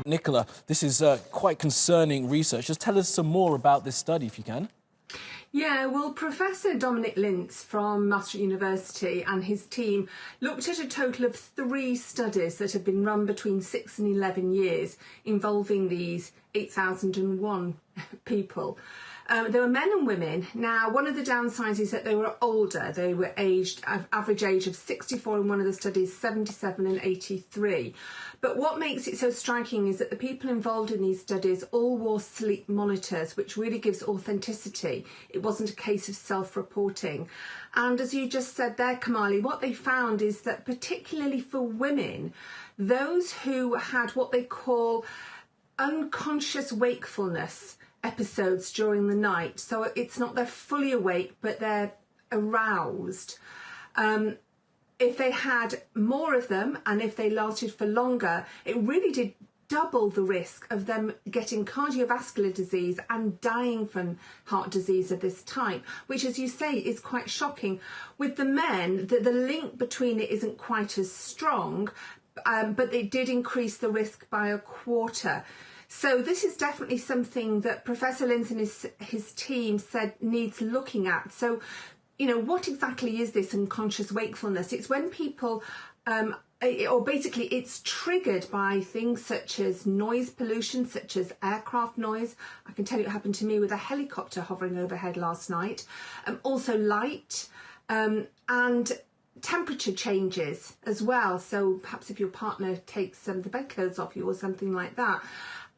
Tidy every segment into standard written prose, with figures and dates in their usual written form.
Nicola, this is quite concerning research. Just tell us some more about this study, if you can. Yeah, well, Professor Dominic Lintz from Maastricht University and his team looked at a total of 3 studies that have been run between 6 and 11 years involving these 8,001 people. There were men and women. Now, one of the downsides is that they were older. They were aged, average age of 64 in one of the studies, 77 and 83. But what makes it so striking is that the people involved in these studies all wore sleep monitors, which really gives authenticity. It wasn't a case of self-reporting. And as you just said there, Kamali, what they found is that particularly for women, those who had what they call unconscious wakefulness episodes during the night, so it's not they're fully awake but they're aroused, if they had more of them and if they lasted for longer, it really did double the risk of them getting cardiovascular disease and dying from heart disease of this type, which, as you say, is quite shocking. With the men, the link between it isn't quite as strong, but it did increase the risk by 1/4. So this is definitely something that Professor Lintz and his team said needs looking at. So, you know, what exactly is this unconscious wakefulness? It's when people, or basically it's triggered by things such as noise pollution, such as aircraft noise. I can tell you it happened to me with a helicopter hovering overhead last night. Also light, and temperature changes as well. So perhaps if your partner takes some of the bedclothes off you or something like that.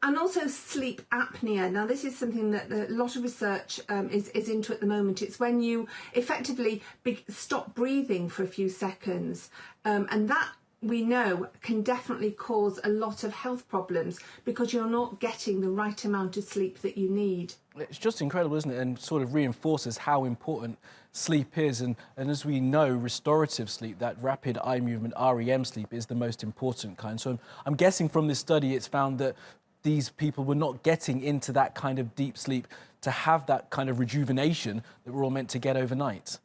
And also sleep apnea. Now, this is something that a lot of research is into at the moment. It's when you effectively stop breathing for a few seconds. And that, we know, can definitely cause a lot of health problems because you're not getting the right amount of sleep that you need. It's just incredible, isn't it? And sort of reinforces how important sleep is. And as we know, restorative sleep, that rapid eye movement, REM sleep, is the most important kind. So I'm guessing from this study, it's found that these people were not getting into that kind of deep sleep to have that kind of rejuvenation that we're all meant to get overnight.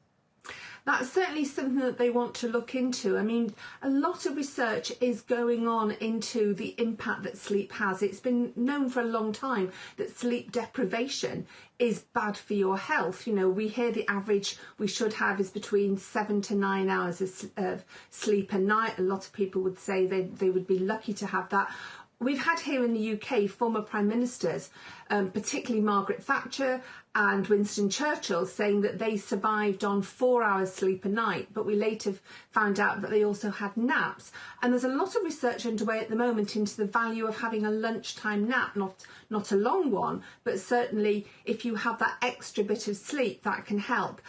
That's certainly something that they want to look into. I mean, a lot of research is going on into the impact that sleep has. It's been known for a long time that sleep deprivation is bad for your health. You know, we hear the average we should have is between 7 to 9 hours of sleep a night. A lot of people would say they would be lucky to have that. We've had here in the UK former Prime Ministers, particularly Margaret Thatcher and Winston Churchill, saying that they survived on 4 hours sleep a night, but we later found out that they also had naps. And there's a lot of research underway at the moment into the value of having a lunchtime nap, not a long one, but certainly if you have that extra bit of sleep, that can help.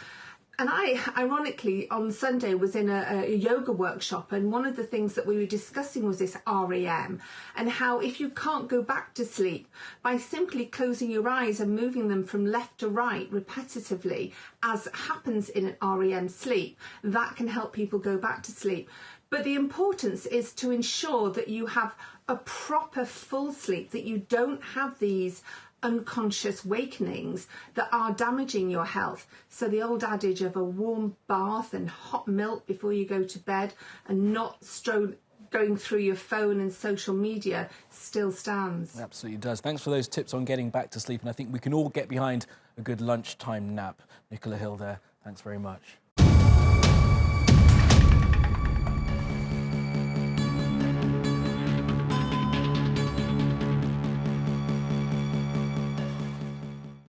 And I, ironically, on Sunday was in a yoga workshop, and one of the things that we were discussing was this REM and how if you can't go back to sleep, by simply closing your eyes and moving them from left to right repetitively, as happens in an REM sleep, that can help people go back to sleep. But the importance is to ensure that you have a proper full sleep, that you don't have these unconscious wakenings that are damaging your health. So the old adage of a warm bath and hot milk before you go to bed and not going through your phone and social media still stands. It absolutely does. Thanks for those tips on getting back to sleep, and I think we can all get behind a good lunchtime nap. Nicola Hill there, thanks very much.